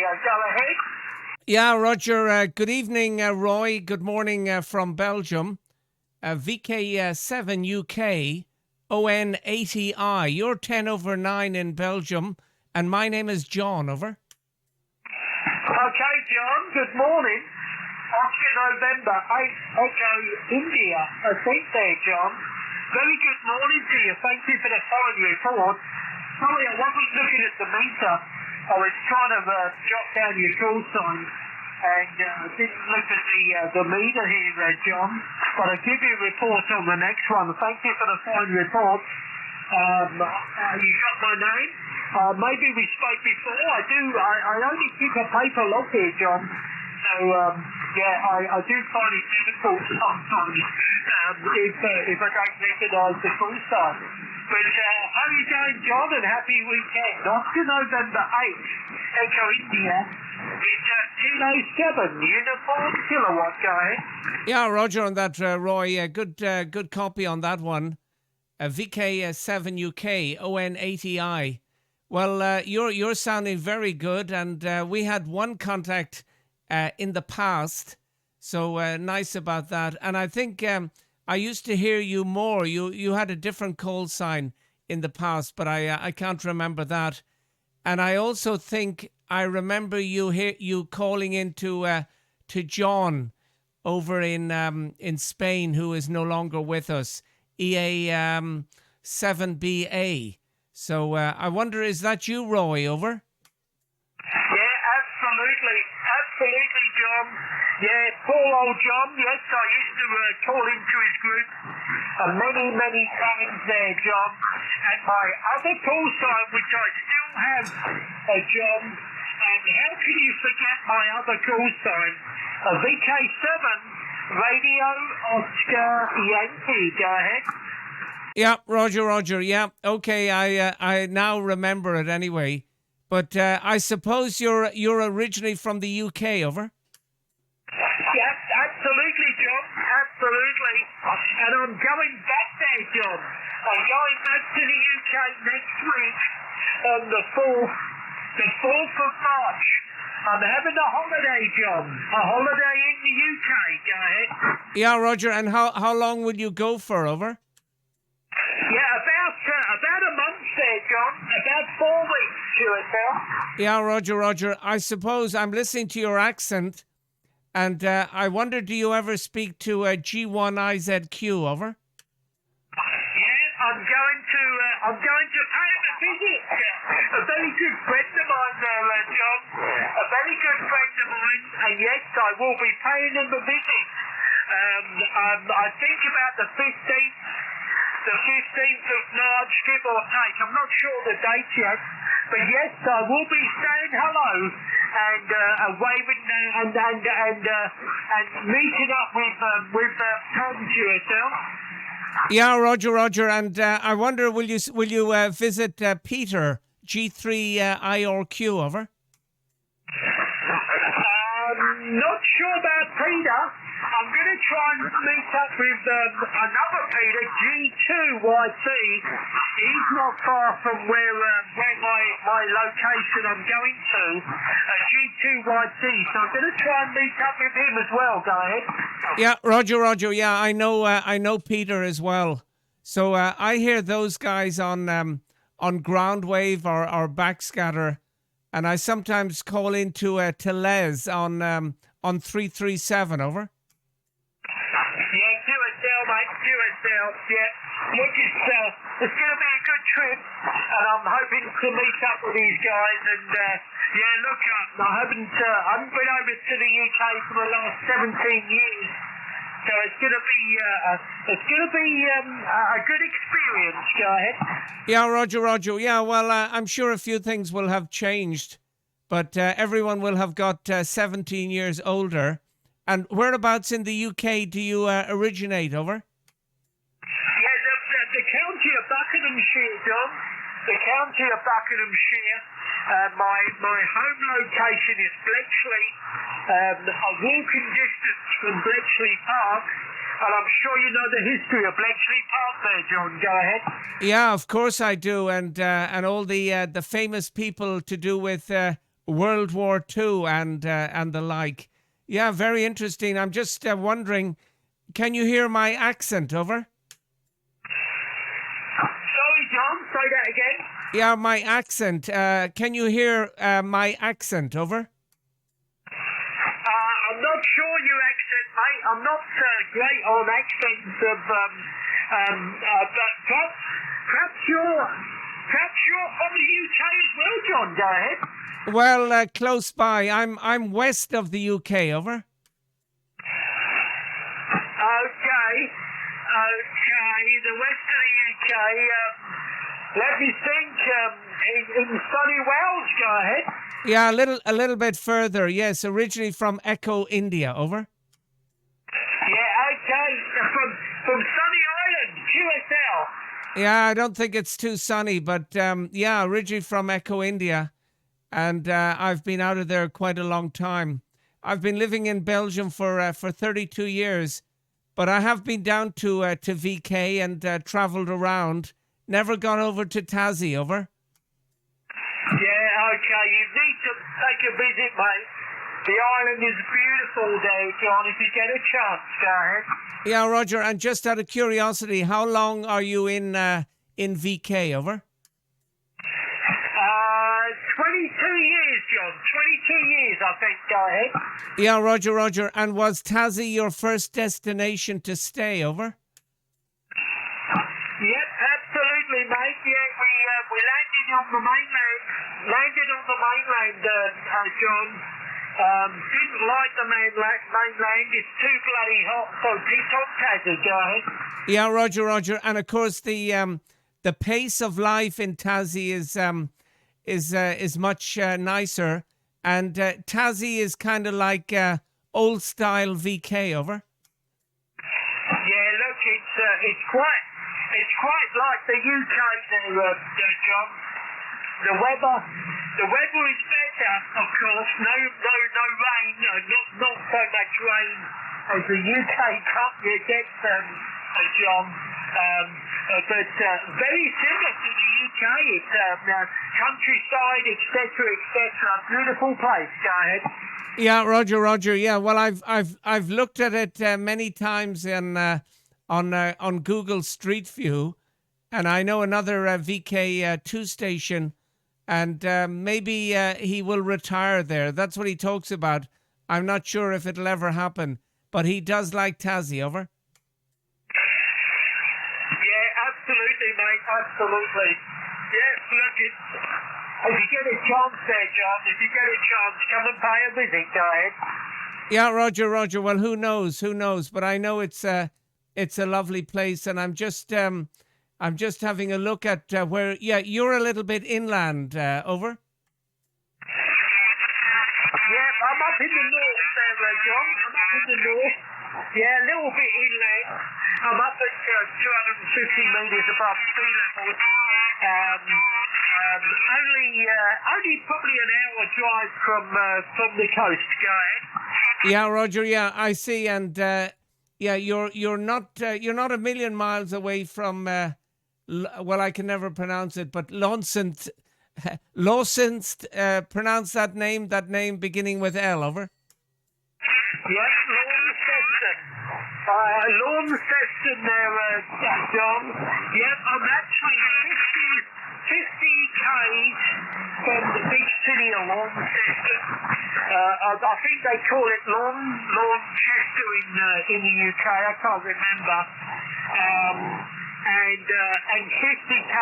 Go ahead. Yeah, Roger. Good evening, Roy. Good morning from Belgium. VK7UK EI6GEB. You're 10 over 9 in Belgium, and my name is John, over. Okay, John, good morning. Oscar November 8, Echo India. I think there, John. Very good morning to you. Thank you for the following report. Sorry, I wasn't looking at the meter. I was trying to jot down your call sign and didn't look at the meter here, John. But I'll give you a report on the next one. Thank you for the fine report. You got my name? Maybe we spoke before. I only keep a paper log here, John. So, I do find it difficult sometimes if I don't recognise the call sign. But how are you going, John, and happy weekend. Oscar November 8, Echo India, it's 10:07, uniform kilowatt, go ahead. Yeah, Roger on that, Roy. Good copy on that one. VK7UK EI6GEB. Well, you're sounding very good, and we had one contact in the past, so nice about that. And I think I used to hear you more. You had a different call sign in the past, but I can't remember that. And I also think I remember you calling into to John over in Spain, who is no longer with us. EA7BA. So I wonder, is that you, Roy, over? Yeah, absolutely, John. Yeah, poor old John. Yes, I used to call into his group many times there, John. And my other call sign, which I still have, John, and how can you forget my other call sign? VK7 Radio Oscar Yankee. Go ahead. Yeah, Roger. Yeah, okay. I now remember it anyway. But I suppose you're originally from the UK, over. Yes, absolutely, John. Absolutely. And I'm going back there, John. I'm going back to the UK next week on the 4th of March. I'm having a holiday, John. A holiday in the UK. Go ahead. Yeah, Roger. And how long will you go for, over? Yeah, about a month there, John. About 4 weeks, QSL. Yeah, Roger. I suppose I'm listening to your accent, and I wonder, do you ever speak to G1IZQ, over? Yeah, I'm going to pay him a visit. A very good friend of mine there, John. A very good friend of mine, and yes, I will be paying him a visit. I think about the 15th. The 15th of March, give or take. I'm not sure the date yet, but yes, I will be saying hello and waving and meeting up with Tom QSL. Yeah, Roger, and I wonder, will you visit Peter G3IRQ, over? Not sure about Peter. I'm going to try and meet up with another Peter, G2YT. He's not far from where my location I'm going to, G2YT. So I'm going to try and meet up with him as well. Go ahead. Yeah, Roger. Yeah, I know Peter as well. So I hear those guys on Groundwave or Backscatter, and I sometimes call into Les on 337, over. Yeah, look, it's going to be a good trip, and I'm hoping to meet up with these guys. And look, I haven't been over to the UK for the last 17 years, so it's going to be a good experience. Go ahead. Yeah, Roger. Yeah, well, I'm sure a few things will have changed, but everyone will have got 17 years older. And whereabouts in the UK do you originate, over? The county of Buckinghamshire, John. The county of Buckinghamshire. My home location is Bletchley. A walking distance from Bletchley Park. And I'm sure you know the history of Bletchley Park there, John. Go ahead. Yeah, of course I do. And all the famous people to do with World War II and the like. Yeah, very interesting. I'm just wondering, can you hear my accent? Over. Sorry, John. Say that again. Yeah, my accent. Can you hear my accent? Over. I'm not sure your accent, mate. I'm not great on accents of, but perhaps you're from the UK as well, John. Go ahead. Well, close by. I'm west of the UK. Over. Okay, the west of the UK. Let me think. In sunny Wales, go ahead. Yeah, a little bit further. Yes, originally from Echo, India. Over. Yeah, okay. From sunny Ireland, QSL. Yeah, I don't think it's too sunny, but yeah, originally from Echo, India, and I've been out of there quite a long time. I've been living in Belgium for 32 years, but I have been down to VK and travelled around. Never gone over to Tassie. Over. Yeah, okay. You need to take a visit, mate. The island is beautiful there, John, if you get a chance, go ahead. Yeah, Roger, and just out of curiosity, how long are you in VK? Over. 22 years, John. 22 years, I think, go ahead. Yeah, Roger. And was Tassie your first destination to stay? Over. Yep, absolutely, mate. Yeah, we landed on the mainland. John. Didn't like the mainland. It's too bloody hot. So picked on Tassie, go ahead. Yeah, Roger. And of course, the pace of life in Tassie is much nicer. And Tassie is kind of like old style VK. Over. Yeah, look, it's quite like the UK there, John. The weather is better, of course. No rain, not so much rain as the UK gets, John. But very similar to the UK. It's countryside, etc., etc. Beautiful place. Go ahead. Yeah, Roger. Yeah, well, I've looked at it many times on Google Street View, and I know another VK2 station. And maybe he will retire there. That's what he talks about. I'm not sure if it'll ever happen, but he does like Tassie. Over. Yeah, absolutely, mate. Absolutely. Yeah, look, if you get a chance there, John, come and pay a visit, go ahead. Yeah, Roger. Well, who knows? But I know it's a lovely place, and I'm just having a look at where. Yeah, you're a little bit inland. Over. Yeah, I'm up in the north there, John. I'm up in the north. Yeah, a little bit inland. I'm up at 250 metres above sea level. Only probably an hour drive from the coast, go ahead. Yeah, Roger. Yeah, I see, and yeah, you're not a million miles away from. Well, I can never pronounce it, but Lawsonst, pronounce that name beginning with L. Over. Yes, Launceston there, John. Yep, I'm actually 50 k's from the big city of Launceston. I think they call it Launceston in the UK. I can't remember. And 50k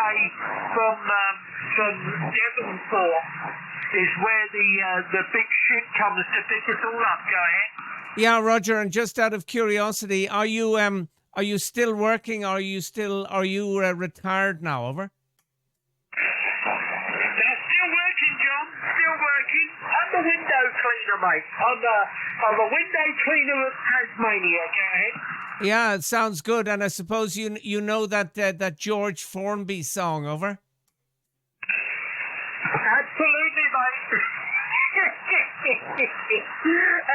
from Devonport is where the big ship comes to pick us all up. Go ahead. Yeah, Roger. And just out of curiosity, are you still working? Are you retired now? Over. Still working, John. Still working. I'm a window cleaner, mate. I'm a window cleaner of Tasmania. Go ahead. Yeah, it sounds good. And I suppose you know that George Formby song. Over. Absolutely, mate.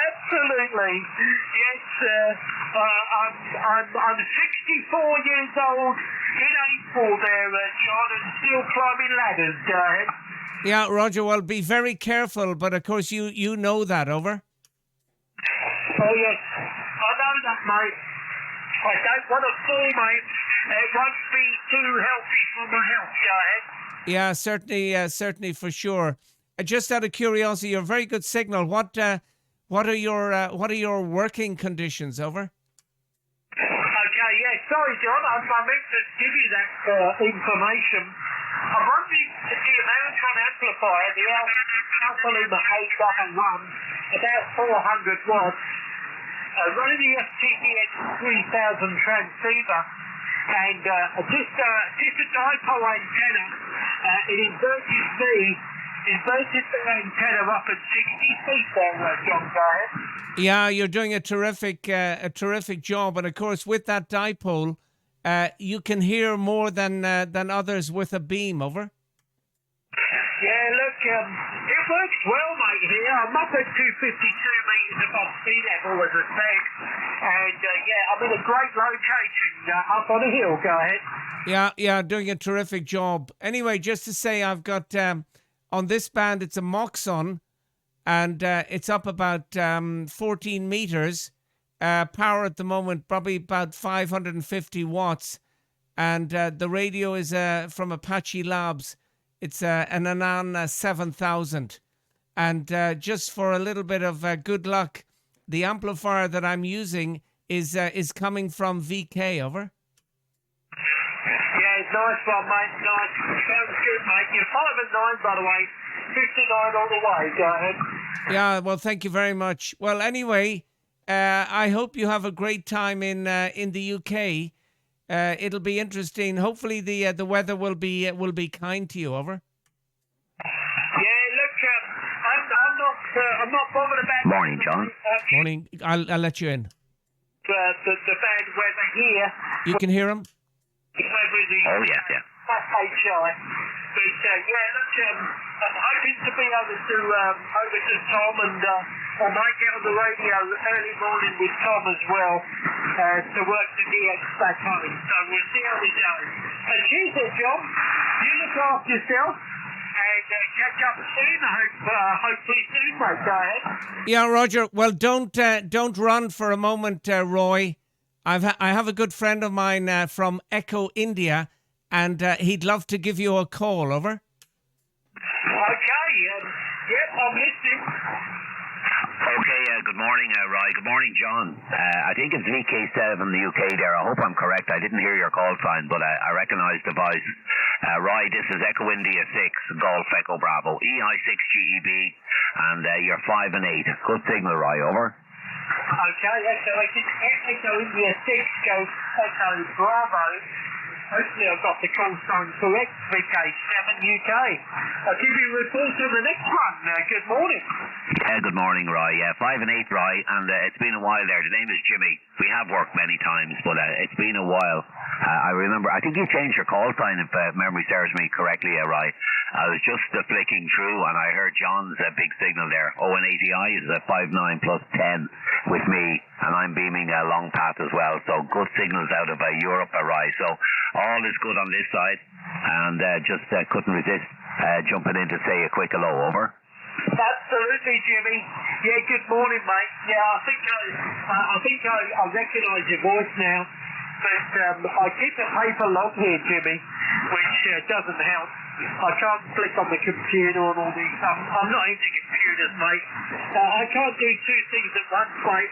Absolutely. Yes, I'm 64 years old in April there, John, and still climbing ladders, go ahead. Yeah, Roger, well, be very careful, but of course you know that, over. Oh, yes. I know that, mate. I don't want to fall, mate. It won't be too healthy for my health, go ahead. Yeah, certainly for sure. Just out of curiosity, you're a very good signal. What are your working conditions, over? Okay, yeah, sorry, John. I meant to give you that information. I'm running the American amplifier, the Alpha Lima 811, about 400 watts. Running the FTPX 3000 transceiver, and just a dipole antenna. It inverted the antenna up at 60 feet there, John, go ahead. Yeah, you're doing a terrific job, and of course with that dipole, you can hear more than others with a beam, over. Yeah, look, it works well, mate, here. I'm up at 252 metres above sea level, as I said. And, yeah, I'm in a great location up on a hill. Go ahead. Yeah, doing a terrific job. Anyway, just to say, I've got, on this band, it's a Moxon, and it's up about 14 metres. Power at the moment, probably about 550 watts. And the radio is from Apache Labs. It's an Anan 7000. And just for a little bit of good luck, the amplifier that I'm using is coming from VK, over. Yeah, nice one, mate. Nice. Sounds good, mate. You're 5 and 9, by the way. 59 all the way. Go ahead. Yeah, well, thank you very much. Well, anyway, I hope you have a great time in the UK. It'll be interesting. Hopefully, the weather will be kind to you, over. Yeah, look, I'm not bothered about. Morning, John. Morning. I'll let you in. The bad weather here. You can hear him? Oh, yes, yeah. HI. But, yeah, look, I'm hoping to be over to Tom and I might get on the radio early morning with Tom as well to work the DX back home. So we'll see how we go. And cheers there, John. You look after yourself and catch up soon. Hopefully soon, mate. Go ahead. Yeah, Roger. Well, don't run for a moment, Roy. I have a good friend of mine from Echo, India, and he'd love to give you a call, over. Okay, yep, I'm listening. Okay, good morning, Roy. Good morning, John. I think it's VK7 in the UK there. I hope I'm correct. I didn't hear your call sign, but I recognise the voice. Roy, this is Echo India 6, Golf Echo Bravo, EI6GEB, and you're 5 and 8. Good signal, Roy, over. Okay, Echo India 6 goes Echo Bravo. Hopefully I've got the call sign correct, VK7UK. I'll give you a report on the next one. Good morning. Good morning, Roy. 5 and 8, Roy, and it's been a while there. The name is Jimmy. We have worked many times, but it's been a while. I remember, I think you changed your call sign, if memory serves me correctly, Roy. I was just flicking through and I heard John's big signal there. ON80i is a 59 plus 10 with me, and I'm beaming a long path as well. So good signals out of Europe, Roy. So all is good on this side, and just couldn't resist jumping in to say a quick hello, over. Absolutely, Jimmy. Yeah, good morning, mate. Yeah, I think I recognise your voice now, but I keep a paper log here, Jimmy, which doesn't help. I can't click on the computer and all these. I'm not into computers, mate. I can't do two things at once, mate.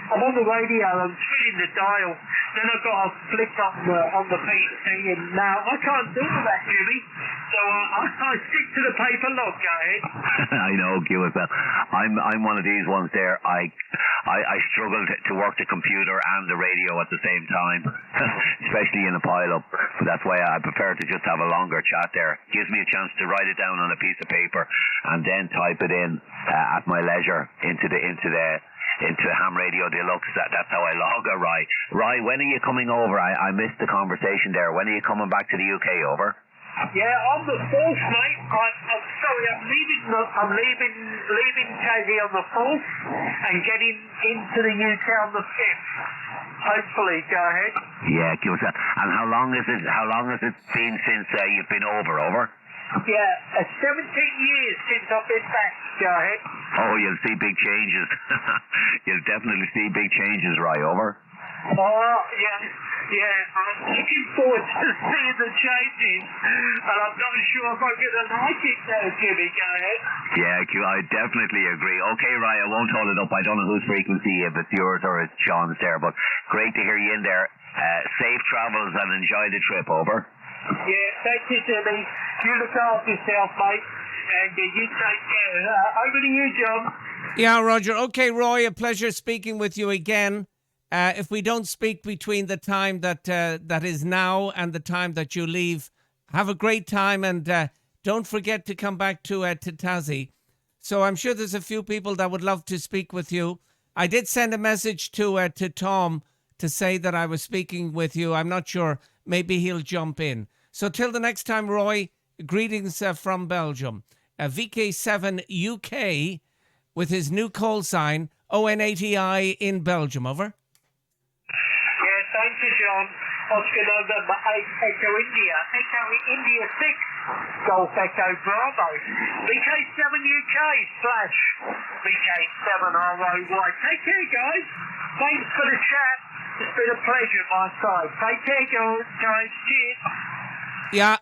I'm on the radio, I'm spinning the dial, then I've got to flick on the PC, and now I can't do that, Jimmy. So I stick to the paper log, go ahead. I know, Q as well. I'm one of these ones there. I struggle to work the computer and the radio at the same time, especially in a pile-up. But that's why I prefer to just have a longer chat there. Gives me a chance to write it down on a piece of paper and then type it in at my leisure into Ham Radio Deluxe. That's how I log it, Roy, when are you coming over? I missed the conversation there. When are you coming back to the UK, over? Yeah, on the 4th, mate. I'm sorry, I'm leaving Tassie on the 4th and getting into the UK on the 5th. Hopefully, go ahead. Yeah, give us that. And how long has it been since you've been over? Yeah, 17 years since I've been back. Go ahead. Oh, you'll see big changes. You'll definitely see big changes, Roy. Over. Oh, yeah, I'm looking forward to seeing the changes, and I'm not sure if I'm going to like it now, Jimmy. Go ahead. Yeah, I definitely agree. Okay, Roy, I won't hold it up. I don't know whose frequency, if it's yours or it's Sean's there, but great to hear you in there. Safe travels and enjoy the trip. Over. Yeah, thank you, Jimmy. You look after yourself, mate, and you take care. Over to you, John. Yeah, Roger. Okay, Roy, a pleasure speaking with you again. If we don't speak between the time that is now and the time that you leave, have a great time, and don't forget to come back to Tassie. So I'm sure there's a few people that would love to speak with you. I did send a message to Tom to say that I was speaking with you. I'm not sure. Maybe he'll jump in. So till the next time, Roy, greetings from Belgium. VK7UK with his new call sign, ON80I in Belgium. Over. Yeah, thank you, John. Oscar November 8, Echo India. Echo India 6, Golf Echo Bravo. VK7UK / VK7ROY. Take care, guys. Thanks for the chat. It's been a pleasure on my side. Take care, guys. Cheers. Yeah.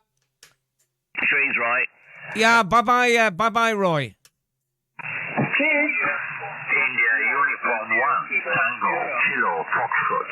Trees, Roy. Yeah, bye-bye, Roy. Cheers. India Uniform 1, Tango, Kilo, Foxtrot.